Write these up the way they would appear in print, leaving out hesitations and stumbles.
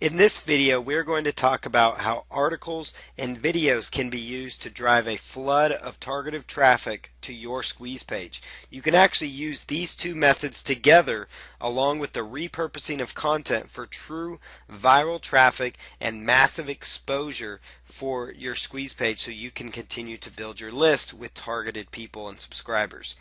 In this video, we're going to talk about how articles and videos can be used to drive a flood of targeted traffic to your squeeze page. You can actually use these two methods together along with the repurposing of content for true viral traffic and massive exposure for your squeeze page so you can continue to build your list with targeted people and subscribers.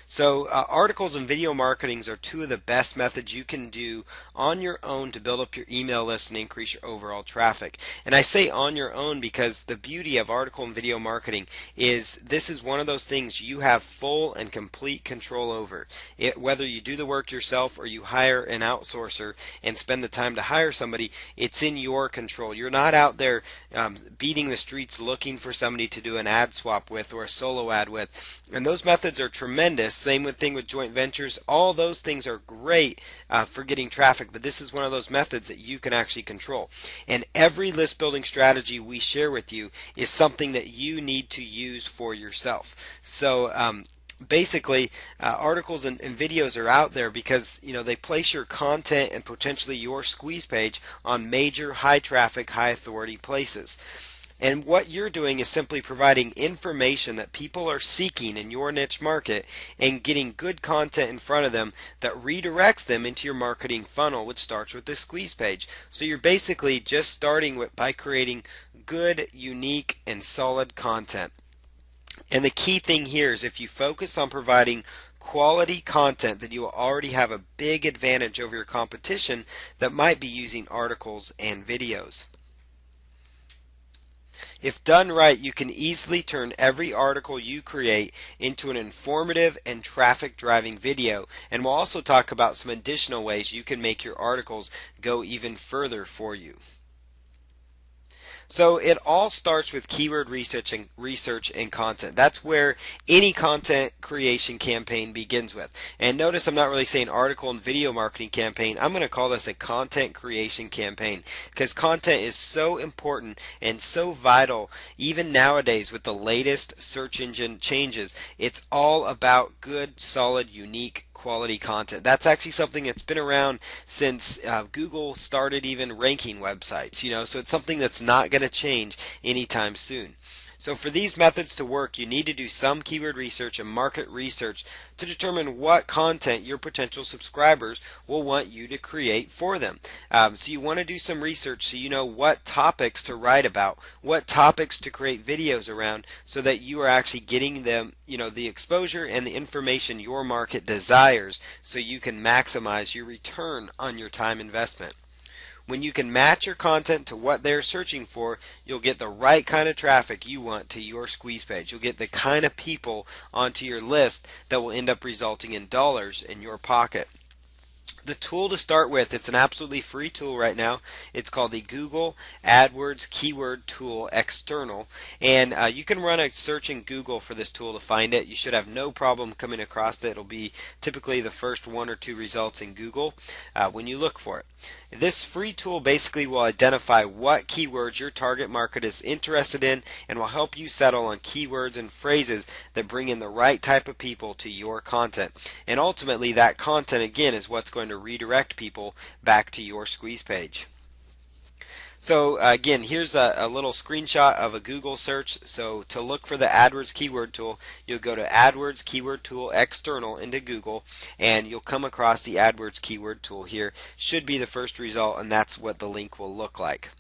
So articles and video marketings are two of the best methods you can do on your own to build up your email list and increase your overall traffic. And I say on your own because the beauty of article and video marketing is this is one of those things you have full and complete control over. Whether you do the work yourself or you hire an outsourcer and spend the time to hire somebody, it's in your control. You're not out there beating the streets looking for somebody to do an ad swap with or a solo ad with. And those methods are tremendous. Same thing with joint ventures. All those things are great for getting traffic, but this is one of those methods that you can actually control. And every list building strategy we share with you is something that you need to use for yourself. So basically, articles and videos are out there because they place your content and potentially your squeeze page on major high traffic, high authority places. And what you're doing is simply providing information that people are seeking in your niche market and getting good content in front of them that redirects them into your marketing funnel, which starts with the squeeze page. So you're basically just starting by creating good, unique, and solid content. And the key thing here is if you focus on providing quality content, then you will already have a big advantage over your competition that might be using articles and videos. If done right, you can easily turn every article you create into an informative and traffic driving video, and we'll also talk about some additional ways you can make your articles go even further for you. So it all starts with keyword research and content. That's where any content creation campaign begins with. And notice I'm not really saying article and video marketing campaign. I'm going to call this a content creation campaign because content is so important and so vital even nowadays with the latest search engine changes. It's all about good, solid, unique quality content. That's actually something that's been around since Google started even ranking websites, so it's something that's not going to change anytime soon. So for these methods to work, you need to do some keyword research and market research to determine what content your potential subscribers will want you to create for them. So you want to do some research so you know what topics to write about, what topics to create videos around so that you are actually getting them, the exposure and the information your market desires so you can maximize your return on your time investment. When you can match your content to what they're searching for, you'll get the right kind of traffic you want to your squeeze page. You'll get the kind of people onto your list that will end up resulting in dollars in your pocket. The tool to start with, it's an absolutely free tool right now. It's called the Google AdWords Keyword Tool External, and you can run a search in Google for this tool to find it. You should have no problem coming across it. It'll be typically the first one or two results in Google when you look for it. This free tool basically will identify what keywords your target market is interested in and will help you settle on keywords and phrases that bring in the right type of people to your content. And ultimately that content again is what's going to redirect people back to your squeeze page. So again, here's a little screenshot of a Google search. So to look for the AdWords keyword tool, you'll go to AdWords keyword tool external into Google and you'll come across the AdWords keyword tool here. Should be the first result, and that's what the link will look like.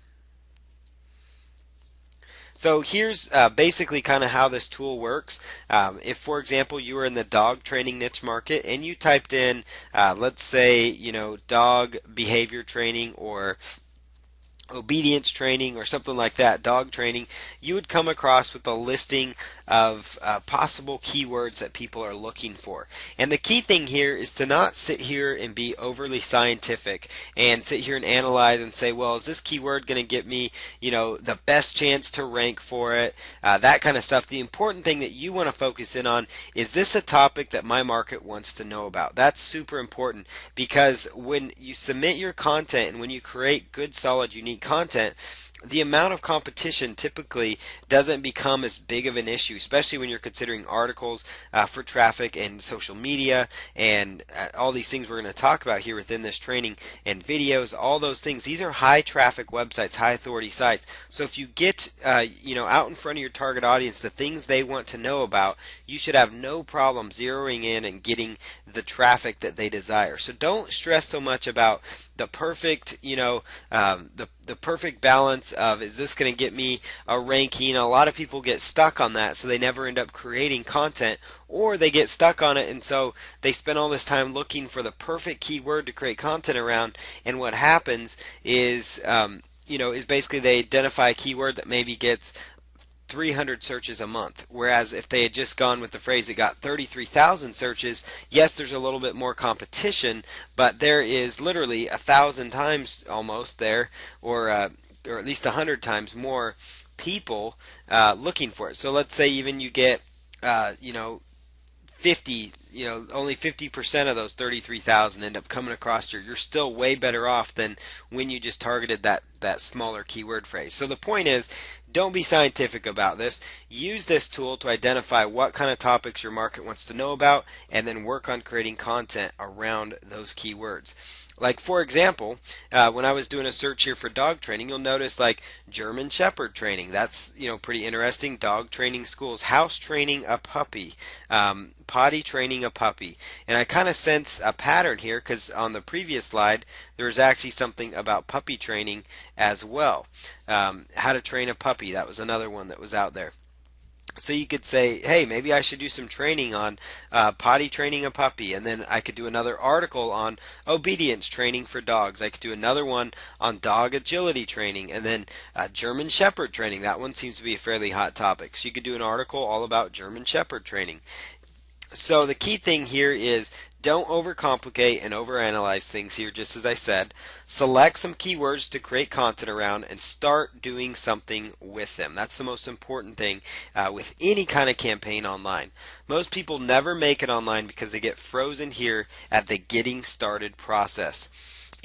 So here's basically kind of how this tool works. If, for example, you were in the dog training niche market and you typed in, let's say, dog behavior training or obedience training or something like that, dog training, you would come across with a listing of possible keywords that people are looking for. And the key thing here is to not sit here and be overly scientific and sit here and analyze and say, well, is this keyword going to get me, the best chance to rank for it, that kind of stuff. The important thing that you want to focus in on is this a topic that my market wants to know about. That's super important because when you submit your content and when you create good, solid, unique content, the amount of competition typically doesn't become as big of an issue, especially when you're considering articles for traffic and social media and all these things we're going to talk about here within this training and videos. All those things, these are high traffic websites, high authority sites. So if you get out in front of your target audience, the things they want to know about, you should have no problem zeroing in and getting the traffic that they desire. So don't stress so much about the perfect, the perfect balance of, is this going to get me a ranking? A lot of people get stuck on that, so they never end up creating content, or they get stuck on it, and so they spend all this time looking for the perfect keyword to create content around. And what happens is basically they identify a keyword that maybe gets 300 searches a month, whereas if they had just gone with the phrase that got 33,000 searches, yes, there's a little bit more competition, but there is literally 1,000 times almost there, or at least 100 times more people looking for it. So let's say even you get 50, only 50% of those 33,000 end up coming across you're still way better off than when you just targeted that smaller keyword phrase. So the point is, don't be scientific about this. Use this tool to identify what kind of topics your market wants to know about, and then work on creating content around those keywords. Like, for example, when I was doing a search here for dog training, you'll notice like German Shepherd training. That's pretty interesting. Dog training schools, house training a puppy, potty training a puppy. And I kind of sense a pattern here, because on the previous slide there was actually something about puppy training as well. How to train a puppy, that was another one that was out there. So you could say, hey, maybe I should do some training on potty training a puppy, and then I could do another article on obedience training for dogs. I could do another one on dog agility training, and then German Shepherd training. That one seems to be a fairly hot topic. So you could do an article all about German Shepherd training. So the key thing here is, don't overcomplicate and overanalyze things here, just as I said. Select some keywords to create content around and start doing something with them. That's the most important thing with any kind of campaign online. Most people never make it online because they get frozen here at the getting started process.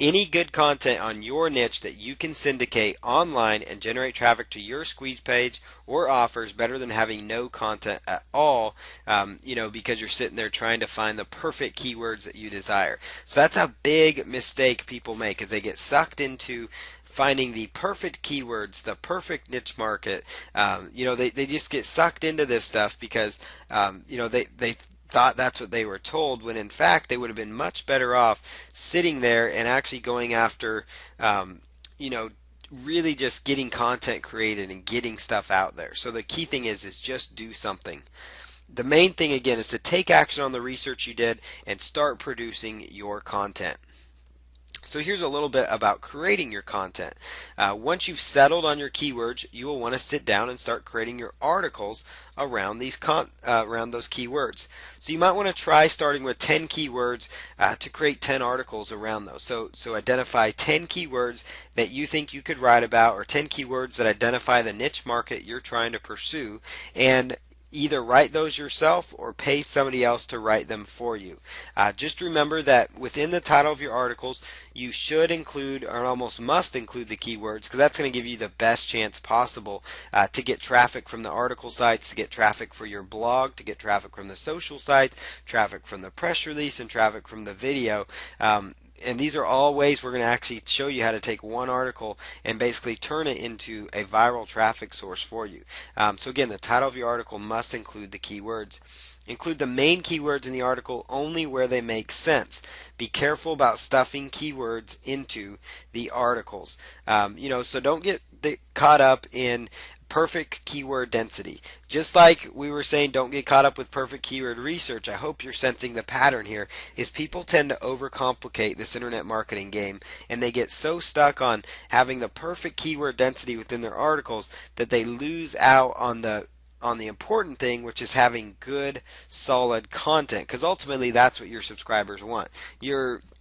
Any good content on your niche that you can syndicate online and generate traffic to your squeeze page or offer is better than having no content at all, because you're sitting there trying to find the perfect keywords that you desire. So that's a big mistake people make, is they get sucked into finding the perfect keywords, the perfect niche market. They just get sucked into this stuff because they thought that's what they were told, when in fact they would have been much better off sitting there and actually going after really just getting content created and getting stuff out there. So the key thing is just do something. The main thing again is to take action on the research you did and start producing your content. So here's a little bit about creating your content. Once you've settled on your keywords, you will want to sit down and start creating your articles around those keywords. So you might want to try starting with 10 keywords to create 10 articles around those. So identify 10 keywords that you think you could write about, or 10 keywords that identify the niche market you're trying to pursue, and either write those yourself or pay somebody else to write them for you. Just remember that within the title of your articles, you should include, or almost must include, the keywords, because that's going to give you the best chance possible to get traffic from the article sites, to get traffic for your blog, to get traffic from the social sites, traffic from the press release, and traffic from the video. And these are all ways we're going to actually show you how to take one article and basically turn it into a viral traffic source for you. So again, the title of your article must include the keywords. Include the main keywords in the article only where they make sense. Be careful about stuffing keywords into the articles. So don't get caught up in perfect keyword density. Just like we were saying, don't get caught up with perfect keyword research. I hope you're sensing the pattern here, is people tend to overcomplicate this internet marketing game, and they get so stuck on having the perfect keyword density within their articles that they lose out on the important thing, which is having good, solid content, because ultimately that's what your subscribers want.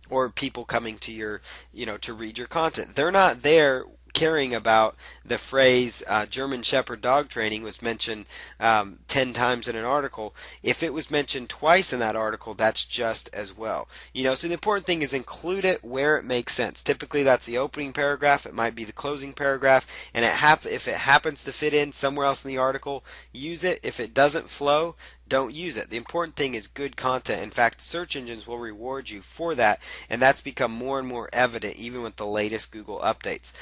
Or people coming to your, to read your content. They're not there caring about the phrase German Shepherd dog training was mentioned 10 times in an article. If it was mentioned twice in that article, that's just as well. So the important thing is include it where it makes sense. Typically that's the opening paragraph, it might be the closing paragraph, and if it happens to fit in somewhere else in the article, use it. If it doesn't flow, don't use it. The important thing is good content. In fact, search engines will reward you for that, and that's become more and more evident even with the latest Google updates.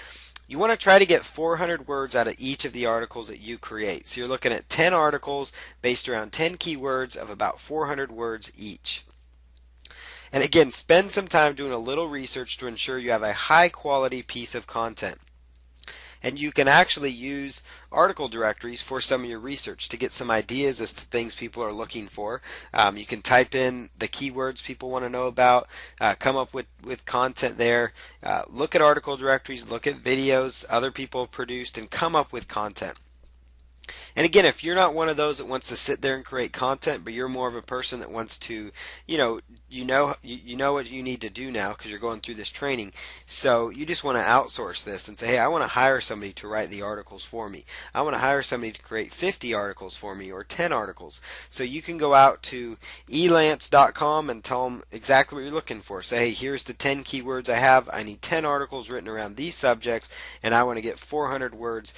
You want to try to get 400 words out of each of the articles that you create. So you're looking at 10 articles based around 10 keywords of about 400 words each. And again, spend some time doing a little research to ensure you have a high quality piece of content. And you can actually use article directories for some of your research to get some ideas as to things people are looking for. You can type in the keywords people want to know about, come up with content there, look at article directories, look at videos other people have produced, and come up with content. And again, if you're not one of those that wants to sit there and create content, but you're more of a person that wants to, you know what you need to do now because you're going through this training. So you just want to outsource this and say, hey, I want to hire somebody to write the articles for me. I want to hire somebody to create 50 articles for me or 10 articles. So you can go out to elance.com and tell them exactly what you're looking for. Say, hey, here's the 10 keywords I have. I need 10 articles written around these subjects, and I want to get 400 words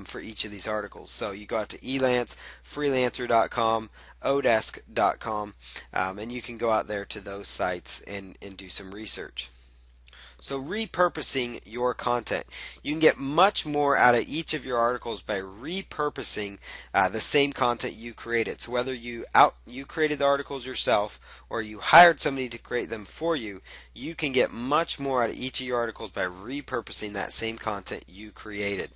for each of these articles. So you go out to Elance, freelancer.com, odesk.com, and you can go out there to those sites and do some research. So repurposing your content. You can get much more out of each of your articles by repurposing the same content you created. So whether you created the articles yourself or you hired somebody to create them for you, you can get much more out of each of your articles by repurposing that same content you created.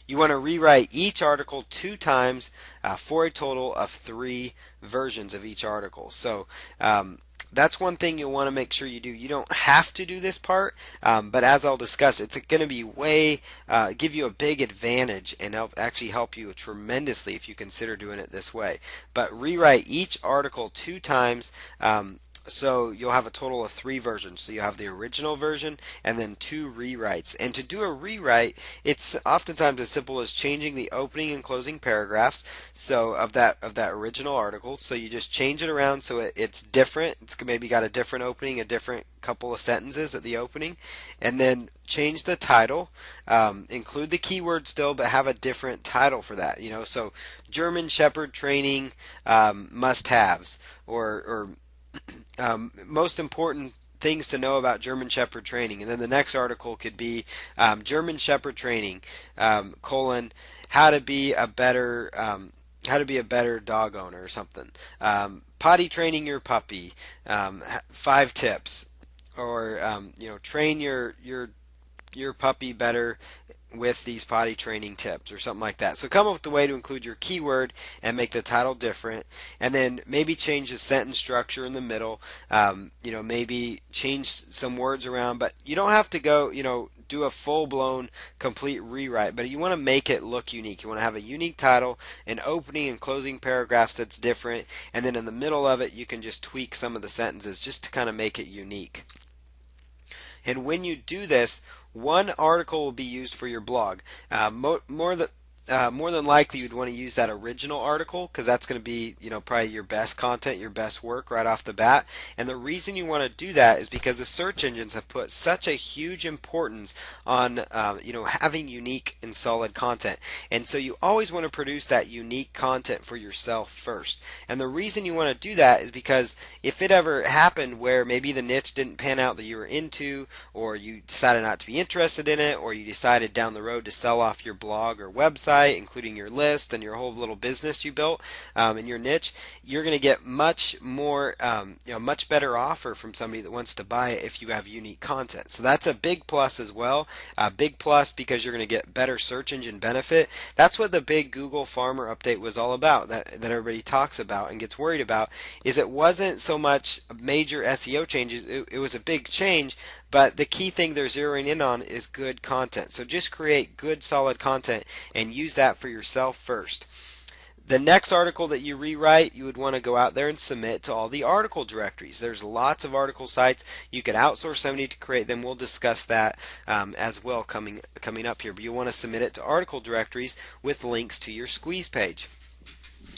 You want to rewrite each article 2 times for a total of 3 versions of each article. So that's one thing you'll want to make sure you do. You don't have to do this part, but as I'll discuss, it's going to be give you a big advantage and actually help you tremendously if you consider doing it this way. But rewrite each article 2 times. So you'll have a total of 3 versions. So you have the original version and then 2 rewrites. And to do a rewrite, it's oftentimes as simple as changing the opening and closing paragraphs of that original article. So you just change it around so it's different. It's maybe got a different opening, a different couple of sentences at the opening, and then change the title, include the keyword still, but have a different title for that. So German Shepherd training must-haves, or most important things to know about German Shepherd training. And then the next article could be German Shepherd training, how to be a better dog owner or something. Potty training your puppy, 5 tips, or train your puppy better with these potty training tips or something like that. So come up with a way to include your keyword and make the title different, and then maybe change the sentence structure in the middle. Maybe change some words around, but you don't have to go do a full-blown complete rewrite, but you want to make it look unique. You want to have a unique title, an opening and closing paragraphs that's different, and then in the middle of it you can just tweak some of the sentences just to kind of make it unique. And when you do this, one article will be used for your blog. More than likely you'd want to use that original article because that's going to be probably your best content, your best work right off the bat. And the reason you want to do that is because the search engines have put such a huge importance on having unique and solid content. And so you always want to produce that unique content for yourself first. And the reason you want to do that is because if it ever happened where maybe the niche didn't pan out that you were into, or you decided not to be interested in it, or you decided down the road to sell off your blog or website, including your list and your whole little business you built in your niche, you're going to get much better offer from somebody that wants to buy it if you have unique content. So that's a big plus as well. A big plus because you're going to get better search engine benefit. That's what the big Google Farmer update was all about, that everybody talks about and gets worried about, is it wasn't so much major SEO changes. It was a big change, but the key thing they're zeroing in on is good content. So just create good, solid content and use that for yourself first. The next article that you rewrite, you would want to go out there and submit to all the article directories. There's lots of article sites. You can outsource somebody to create them. We'll discuss that as well coming up here. But you want to submit it to article directories with links to your squeeze page.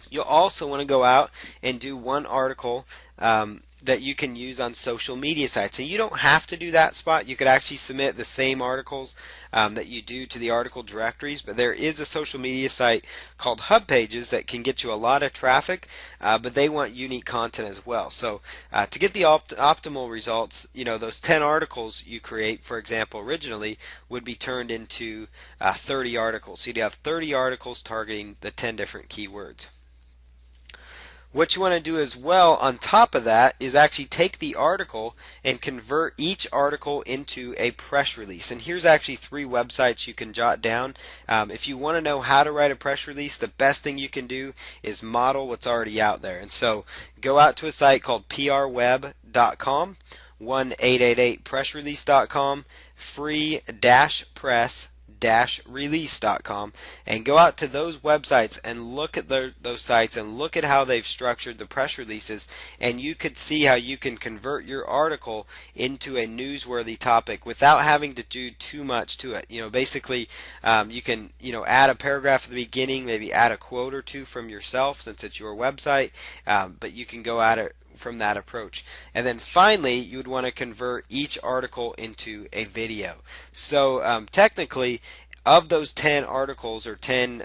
You'll also want to go out and do one article that you can use on social media sites. And you don't have to do that spot. You could actually submit the same articles that you do to the article directories, but there is a social media site called Hub Pages that can get you a lot of traffic, but they want unique content as well. So to get the optimal results, those 10 articles you create, for example, originally would be turned into 30 articles. So you'd have 30 articles targeting the 10 different keywords. What you want to do as well on top of that is actually take the article and convert each article into a press release. And here's actually 3 websites you can jot down. If you want to know how to write a press release, the best thing you can do is model what's already out there. And so go out to a site called prweb.com, 1-888-pressrelease.com, free-press release.com, and go out to those websites and look at those sites and look at how they've structured the press releases, and you could see how you can convert your article into a newsworthy topic without having to do too much to it. Basically you can add a paragraph at the beginning, maybe add a quote or two from yourself since it's your website, but you can go at it from that approach. And then finally, you would want to convert each article into a video. So technically, of those 10 articles or 10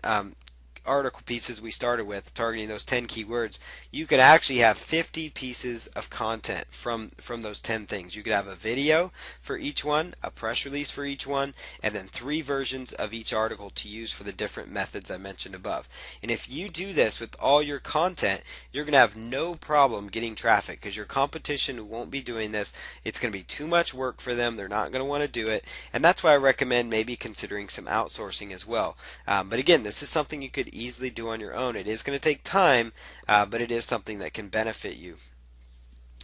article pieces we started with, targeting those 10 keywords, you could actually have 50 pieces of content from those 10 things. You could have a video for each one, a press release for each one, and then 3 versions of each article to use for the different methods I mentioned above. And if you do this with all your content, you're going to have no problem getting traffic, because your competition won't be doing this. It's going to be too much work for them. They're not going to want to do it, and that's why I recommend maybe considering some outsourcing as well. But again, this is something you could easily do on your own. It is going to take time, but it is something that can benefit you.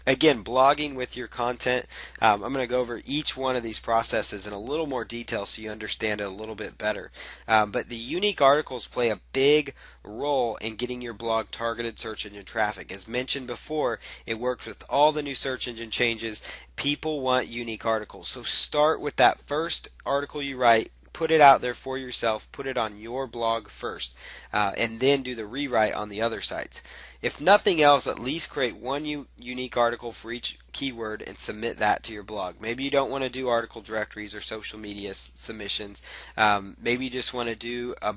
Again, blogging with your content, I'm going to go over each one of these processes in a little more detail so you understand it a little bit better. But the unique articles play a big role in getting your blog targeted search engine traffic. As mentioned before, it works with all the new search engine changes. People want unique articles. So start with that first article you write. Put it out there for yourself, put it on your blog first, and then do the rewrite on the other sites. If nothing else, at least create one unique article for each keyword and submit that to your blog. Maybe you don't want to do article directories or social media submissions. Maybe you just want to do a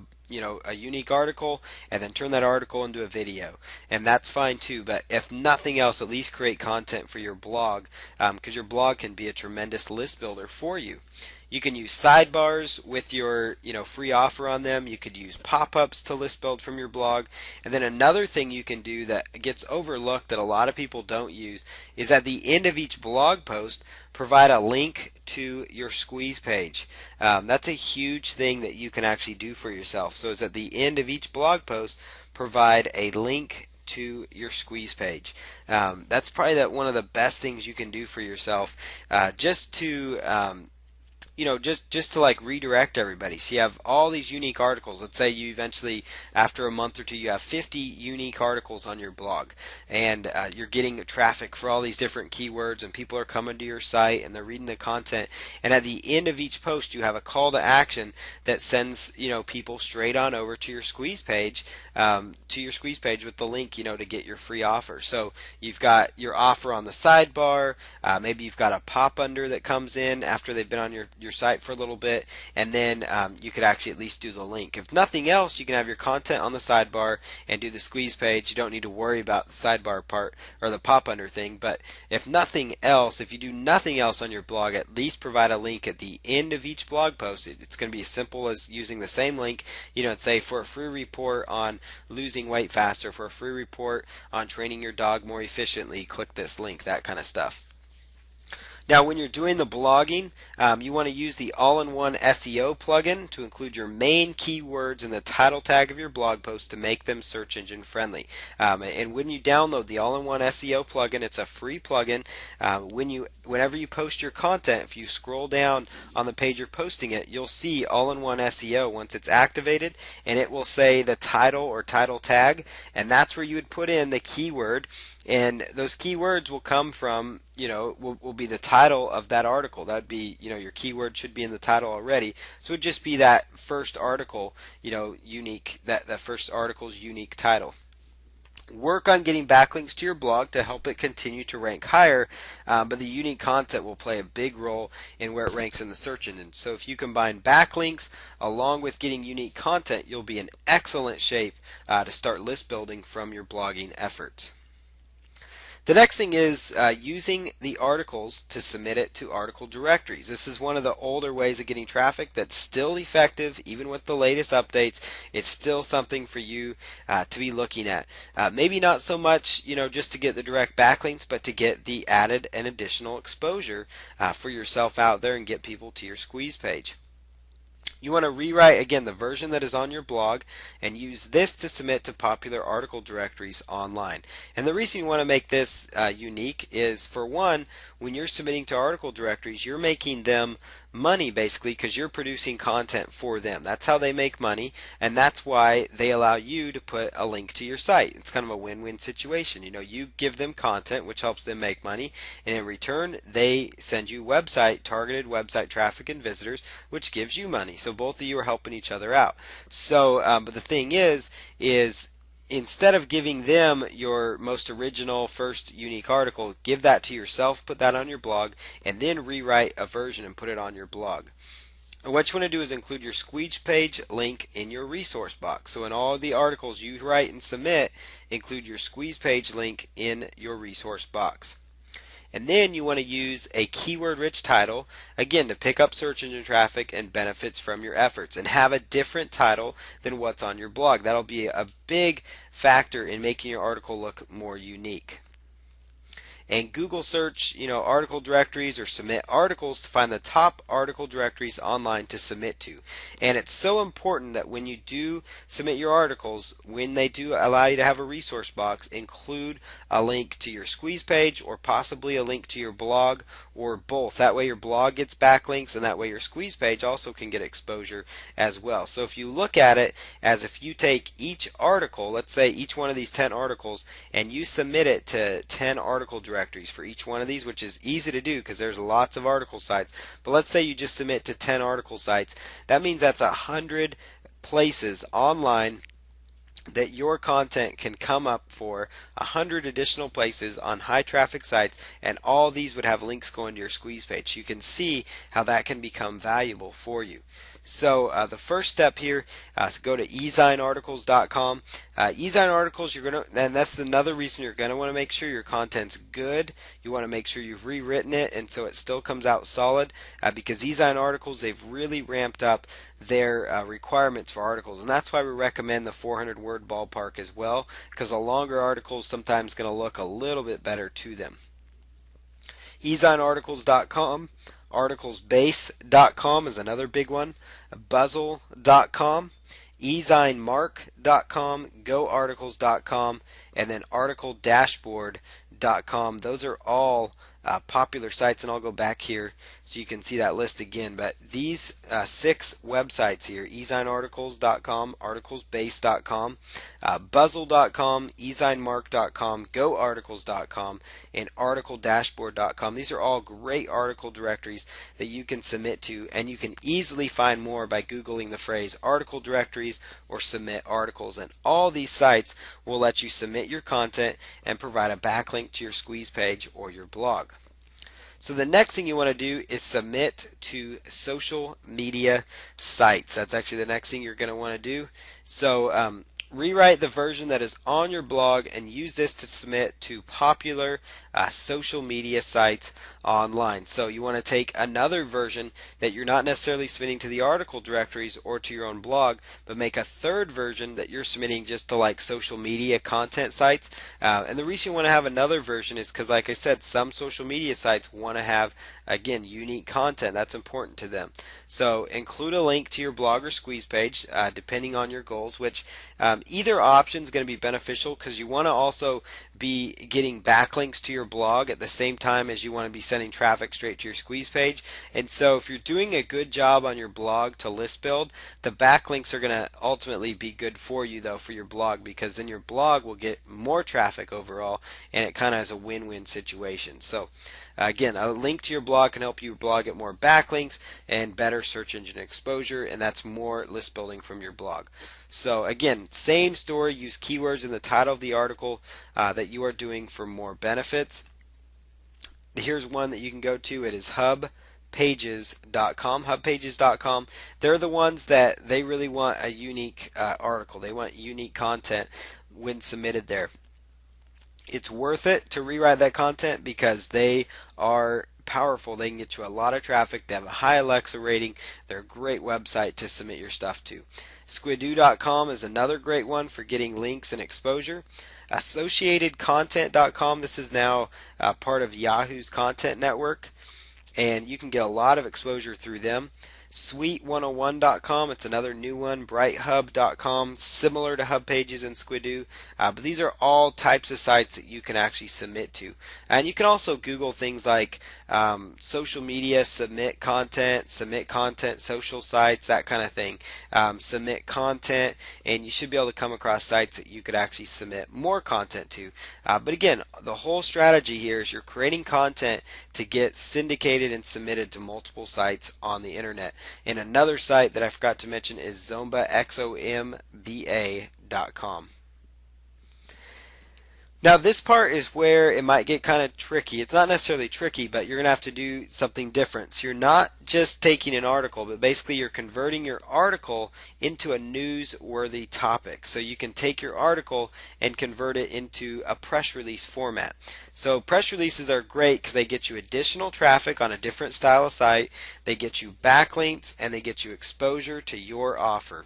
unique article and then turn that article into a video, and that's fine too. But if nothing else, at least create content for your blog, because your blog can be a tremendous list builder for you. You can use sidebars with your free offer on them. You could use pop-ups to list build from your blog. And then another thing you can do that gets overlooked that a lot of people don't use is at the end of each blog post, provide a link to your squeeze page. That's a huge thing that you can actually do for yourself. So it's at the end of each blog post, provide a link to your squeeze page. That's probably one of the best things you can do for yourself, just to just to like redirect everybody. So you have all these unique articles. Let's say you eventually, after a month or two, you have 50 unique articles on your blog, and you're getting traffic for all these different keywords, and people are coming to your site and they're reading the content. And at the end of each post, you have a call to action that sends people straight on over to your squeeze page, with the link to get your free offer. So you've got your offer on the sidebar. Maybe you've got a pop under that comes in after they've been on your site for a little bit, and then you could actually at least do the link. If nothing else, you can have your content on the sidebar and do the squeeze page. You don't need to worry about the sidebar part or the pop under thing. But if nothing else, if you do nothing else on your blog, at least provide a link at the end of each blog post. It's going to be as simple as using the same link, and say for a free report on losing weight faster, for a free report on training your dog more efficiently, click this link, that kind of stuff. Now, when you're doing the blogging, you want to use the all-in-one SEO plugin to include your main keywords in the title tag of your blog post to make them search engine friendly. And when you download the all-in-one SEO plugin, it's a free plugin. Whenever you post your content, if you scroll down on the page you're posting it, you'll see all-in-one SEO once it's activated, and it will say the title or title tag, and that's where you would put in the keyword. And those keywords will come from, will be the title of that article. That would be, your keyword should be in the title already. So it would just be that first article, unique, that first article's unique title. Work on getting backlinks to your blog to help it continue to rank higher, but the unique content will play a big role in where it ranks in the search engine. So if you combine backlinks along with getting unique content, you'll be in excellent shape to start list building from your blogging efforts. The next thing is using the articles to submit it to article directories. This is one of the older ways of getting traffic that's still effective even with the latest updates. It's still something for you to be looking at. Maybe not so much, just to get the direct backlinks, but to get the added and additional exposure for yourself out there and get people to your squeeze page. You want to rewrite, again, the version that is on your blog and use this to submit to popular article directories online. And the reason you want to make this unique is, for one, when you're submitting to article directories, you're making them money basically because you're producing content for them. That's how they make money, and that's why they allow you to put a link to your site. It's kind of a win-win situation. You give them content, which helps them make money, and in return they send you targeted website traffic and visitors, which gives you money. So both of you are helping each other out. So but the thing is instead of giving them your most original first unique article, give that to yourself, put that on your blog, and then rewrite a version and put it on your blog. And what you want to do is include your squeeze page link in your resource box. So in all the articles you write and submit, include your squeeze page link in your resource box. And then you want to use a keyword-rich title, again, to pick up search engine traffic and benefits from your efforts. And have a different title than what's on your blog. That'll be a big factor in making your article look more unique. And Google search, article directories or submit articles to find the top article directories online to submit to. And it's so important that when you do submit your articles, when they do allow you to have a resource box, include a link to your squeeze page or possibly a link to your blog or both. That way your blog gets backlinks and that way your squeeze page also can get exposure as well. So if you look at it as if you take each article, let's say each one of these 10 articles, and you submit it to 10 article directories for each one of these, which is easy to do because there's lots of article sites. But let's say you just submit to 10 article sites. That means that's 100 places online that your content can come up for, 100 additional places on high traffic sites, and all these would have links going to your squeeze page. You can see how that can become valuable for you. So the first step here is go to ezinearticles.com. Ezine Articles, and that's another reason you're going to want to make sure your content's good. You want to make sure you've rewritten it and so it still comes out solid, because Ezine Articles, they've really ramped up their requirements for articles, and that's why we recommend the 400 word ballpark as well, because a longer article is sometimes going to look a little bit better to them. ezinearticles.com. Articlesbase.com is another big one. Buzzle.com, ezinemark.com, goarticles.com, and then articledashboard.com. Those are all popular sites, and I'll go back here so you can see that list again. But these 6 websites here, ezinearticles.com, articlesbase.com, buzzle.com, ezinemark.com, goarticles.com, and articledashboard.com. These are all great article directories that you can submit to, and you can easily find more by Googling the phrase article directories or submit articles. And all these sites will let you submit your content and provide a backlink to your squeeze page or your blog. So the next thing you want to do is submit to social media sites. That's actually the next thing you're going to want to do. So rewrite the version that is on your blog and use this to submit to popular social media sites online. So you want to take another version that you're not necessarily submitting to the article directories or to your own blog, but make a third version that you're submitting just to like social media content sites. And the reason you want to have another version is because, like I said, some social media sites want to have, again, unique content. That's important to them. So include a link to your blog or squeeze page, depending on your goals, which either option is going to be beneficial because you want to also be getting backlinks to your blog at the same time as you want to be sending traffic straight to your squeeze page. And so if you're doing a good job on your blog to list build, the backlinks are going to ultimately be good for you though for your blog, because then your blog will get more traffic overall, and it kind of is a win-win situation. So again, a link to your blog can help your blog get more backlinks and better search engine exposure, and that's more list building from your blog. So again, same story, use keywords in the title of the article that you are doing for more benefits. Here's one that you can go to. It is hubpages.com. Hubpages.com. They're the ones that they really want a unique article. They want unique content when submitted there. It's worth it to rewrite that content because they are powerful. They can get you a lot of traffic. They have a high Alexa rating. They're a great website to submit your stuff to. Squidoo.com is another great one for getting links and exposure. AssociatedContent.com. This is now part of Yahoo's content network, and you can get a lot of exposure through them. Suite101.com, it's another new one. BrightHub.com, similar to HubPages and Squidoo, but these are all types of sites that you can actually submit to. And you can also Google things like social media, submit content, social sites, that kind of thing. Submit content, and you should be able to come across sites that you could actually submit more content to. But again, the whole strategy here is you're creating content to get syndicated and submitted to multiple sites on the internet. And another site that I forgot to mention is Zomba, XOMBA.com. Now this part is where it might get kind of tricky. It's not necessarily tricky, but you're going to have to do something different. So you're not just taking an article, but basically you're converting your article into a newsworthy topic. So you can take your article and convert it into a press release format. So press releases are great because they get you additional traffic on a different style of site, they get you backlinks, and they get you exposure to your offer.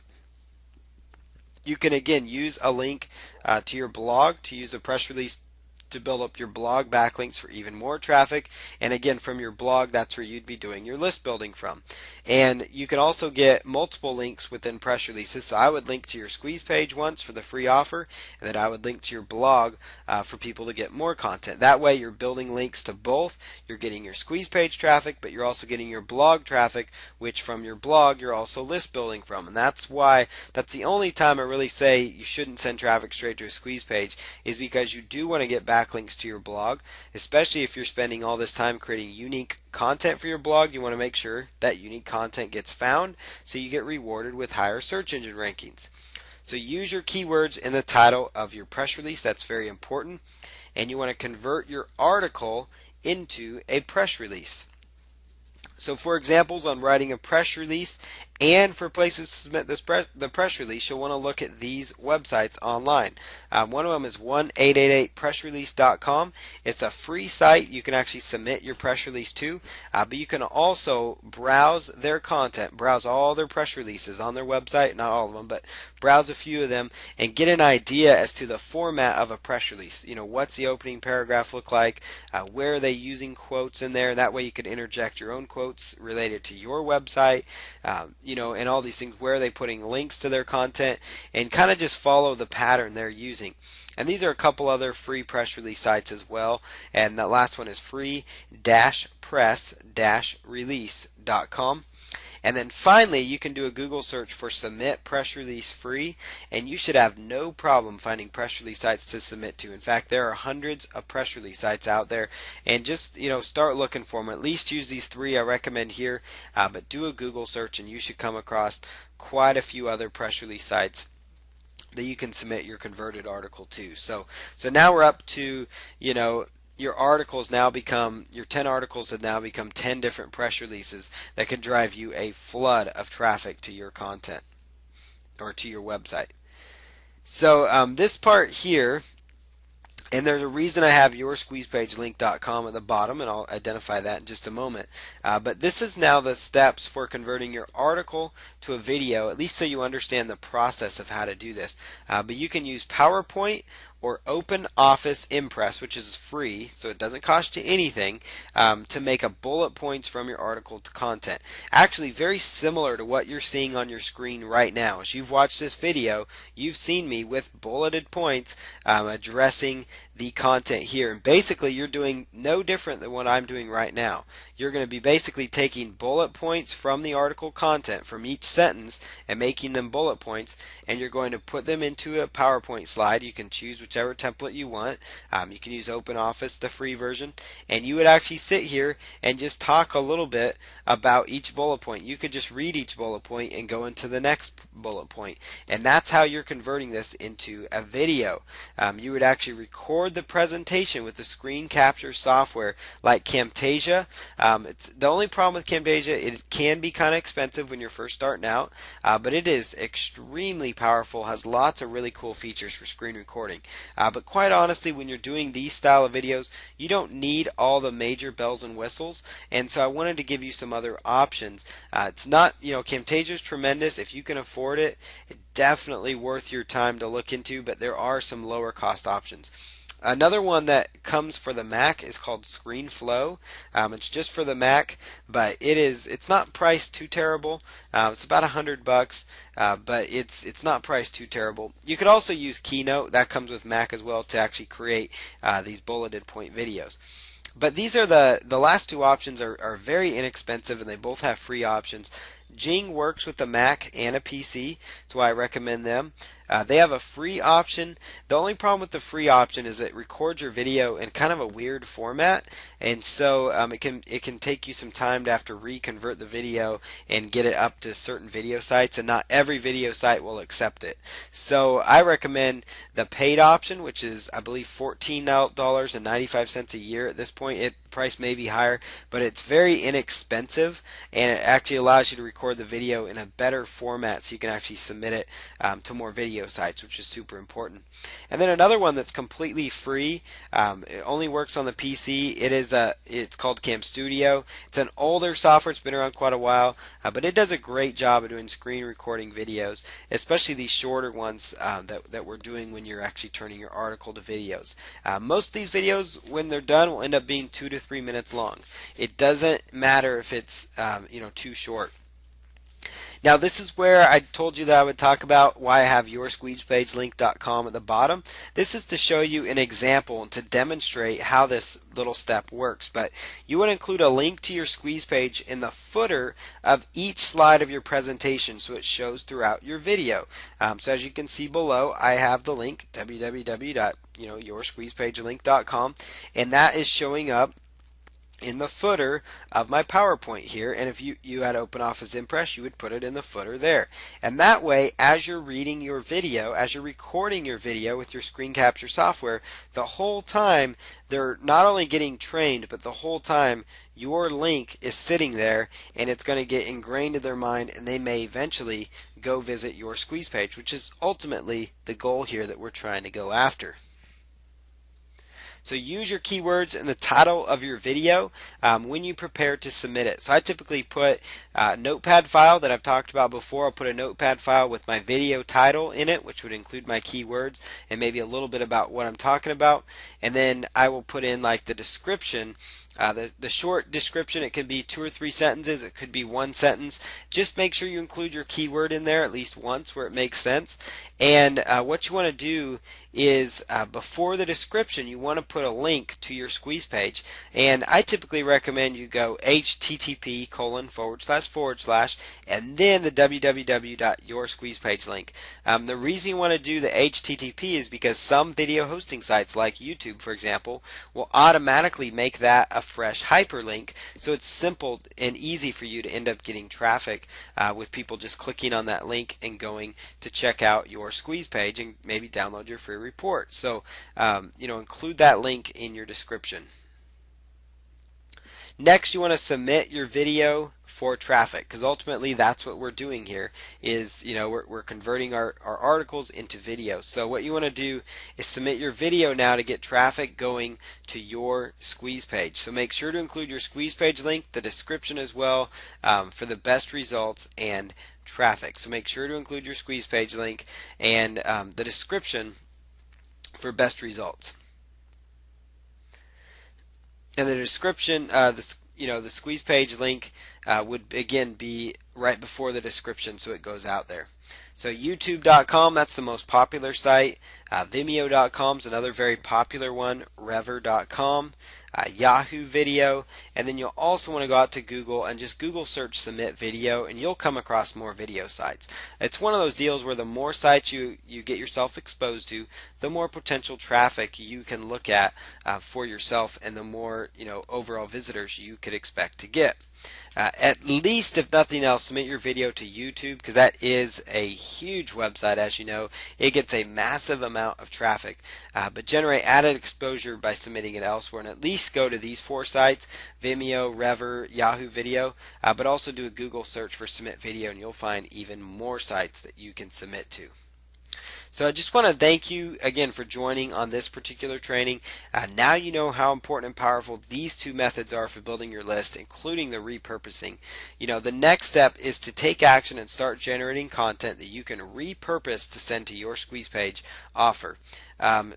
You can again use a link to your blog to use a press release to build up your blog backlinks for even more traffic. And again, from your blog, that's where you'd be doing your list building from. And you can also get multiple links within press releases. So I would link to your squeeze page once for the free offer, and then I would link to your blog for people to get more content. That way you're building links to both. You're getting your squeeze page traffic, but you're also getting your blog traffic, which from your blog you're also list building from. And that's the only time I really say you shouldn't send traffic straight to a squeeze page, is because you do want to get backlinks to your blog, especially if you're spending all this time creating unique content for your blog. You want to make sure that unique content gets found so you get rewarded with higher search engine rankings. So use your keywords in the title of your press release. That's very important. And you want to convert your article into a press release. So for examples on writing a press release and for places to submit the press release, you'll want to look at these websites online. One of them is 1888pressrelease.com. It's a free site you can actually submit your press release to, but you can also browse their content, browse all their press releases on their website, not all of them, but browse a few of them and get an idea as to the format of a press release. You know, what's the opening paragraph look like? Where are they using quotes in there? That way you could interject your own quotes related to your website, and all these things. Where are they putting links to their content? And kind of just follow the pattern they're using. And these are a couple other free press release sites as well. And that last one is free-press-release.com. And then finally, you can do a Google search for submit press release free, and you should have no problem finding press release sites to submit to. In fact, there are hundreds of press release sites out there, and just start looking for them. At least use these three I recommend here, but do a Google search and you should come across quite a few other press release sites that you can submit your converted article to. So now we're up to your 10 articles have now become 10 different press releases that can drive you a flood of traffic to your content or to your website. So this part here, And there's a reason I have yoursqueezepagelink.com at the bottom, and I'll identify that in just a moment. But this is now the steps for converting your article to a video, at least so you understand the process of how to do this. But you can use PowerPoint or Open Office Impress, which is free, so it doesn't cost you anything, to make a bullet points from your article to content. Actually, very similar to what you're seeing on your screen right now. As you've watched this video, you've seen me with bulleted points addressing the content here. And basically, you're doing no different than what I'm doing right now. You're going to be basically taking bullet points from the article content from each sentence and making them bullet points, and you're going to put them into a PowerPoint slide. You can choose whichever template you want. You can use OpenOffice, the free version, and you would actually sit here and just talk a little bit about each bullet point. You could just read each bullet point and go into the next bullet point, and that's how you're converting this into a video. You would actually record the presentation with the screen capture software like Camtasia. It's the only problem with Camtasia, it can be kind of expensive when you're first starting out, but it is extremely powerful, has lots of really cool features for screen recording. But quite honestly, when you're doing these style of videos, you don't need all the major bells and whistles, and so I wanted to give you some other options. It's not, Camtasia is tremendous. If you can afford it, it's definitely worth your time to look into, but there are some lower cost options. Another one that comes for the Mac is called ScreenFlow. It's just for the Mac, but it's not priced too terrible. It's about $100, but it's not priced too terrible. You could also use Keynote, that comes with Mac as well, to actually create these bulleted point videos. But these are the last two options are very inexpensive, and they both have free options. Jing works with the Mac and a PC, that's why I recommend them. They have a free option. The only problem with the free option is it records your video in kind of a weird format, and so it can take you some time to have to reconvert the video and get it up to certain video sites, and not every video site will accept it. So I recommend the paid option, which is I believe $14.95 a year at this point. Price may be higher, but it's very inexpensive, and it actually allows you to record the video in a better format so you can actually submit it to more video sites, which is super important. And then another one that's completely free, it only works on the PC. It's called Cam Studio. It's an older software, it's been around quite a while, but it does a great job of doing screen recording videos, especially these shorter ones that we're doing when you're actually turning your article to videos. Most of these videos, when they're done, will end up being 2 to 3 minutes long. It doesn't matter if it's too short. Now this is where I told you that I would talk about why I have yoursqueezepagelink.com at the bottom. This is to show you an example and to demonstrate how this little step works. But you would include a link to your squeeze page in the footer of each slide of your presentation so it shows throughout your video. So as you can see below, I have the link www.yoursqueezepagelink.com, and that is showing up in the footer of my PowerPoint here, and if you had OpenOffice Impress, you would put it in the footer there. And that way, as you're reading your video, as you're recording your video with your screen capture software, the whole time they're not only getting trained, but the whole time your link is sitting there, and it's going to get ingrained in their mind, and they may eventually go visit your squeeze page, which is ultimately the goal here that we're trying to go after. So use your keywords in the title of your video when you prepare to submit it. So I typically put a notepad file that I've talked about before. I'll put a notepad file with my video title in it, which would include my keywords and maybe a little bit about what I'm talking about. And then I will put in like the description. The short description, it can be 2 or 3 sentences, it could be 1 sentence. Just make sure you include your keyword in there at least once where it makes sense. And what you want to do is before the description, you want to put a link to your squeeze page. And I typically recommend you go http:// and then the www.yoursqueezepage link. The reason you want to do the http is because some video hosting sites like YouTube, for example, will automatically make that a fresh hyperlink, so it's simple and easy for you to end up getting traffic with people just clicking on that link and going to check out your squeeze page and maybe download your free report. So include that link in your description. Next, you want to submit your video for traffic, because ultimately that's what we're doing here is, we're converting our articles into videos. So what you want to do is submit your video now to get traffic going to your squeeze page. So make sure to include your squeeze page link, the description as well, for the best results and traffic. So make sure to include your squeeze page link and the description for best results. And the description, the squeeze page link would again be right before the description, so it goes out there. So YouTube.com, that's the most popular site. Vimeo.com is another very popular one. Rever.com, Yahoo Video, and then you'll also want to go out to Google and just Google search submit video, and you'll come across more video sites. It's one of those deals where the more sites you get yourself exposed to, the more potential traffic you can look at for yourself, and the more overall visitors you could expect to get. At least, if nothing else, submit your video to YouTube, because that is a huge website. As you know, it gets a massive amount of traffic, but generate added exposure by submitting it elsewhere. And at least go to these 4 sites: Vimeo, Rever, Yahoo Video, but also do a Google search for submit video, and you'll find even more sites that you can submit to. So I just want to thank you again for joining on this particular training. Now you know how important and powerful these 2 methods are for building your list, including the repurposing. The next step is to take action and start generating content that you can repurpose to send to your squeeze page offer.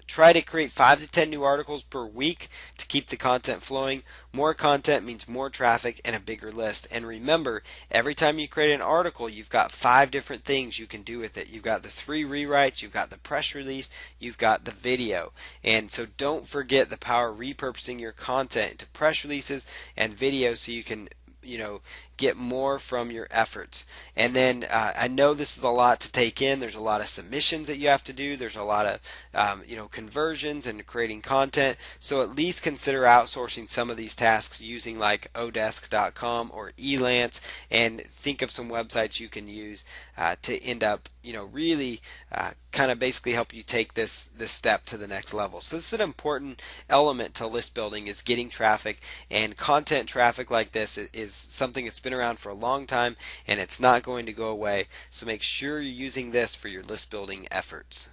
Try to create 5 to 10 new articles per week to keep the content flowing. More content means more traffic and a bigger list. And remember, every time you create an article, you've got 5 different things you can do with it. You've got the 3 rewrites, you've got the press release, you've got the video. And so don't forget the power of repurposing your content into press releases and videos so you can get more from your efforts. And then I know this is a lot to take in. There's a lot of submissions that you have to do. There's a lot of conversions and creating content. So at least consider outsourcing some of these tasks using like odesk.com or Elance, and think of some websites you can use to end up really kind of basically help you take this step to the next level. So this is an important element to list building, is getting traffic, and content traffic like this is something that's been around for a long time, and it's not going to go away. So make sure you're using this for your list building efforts.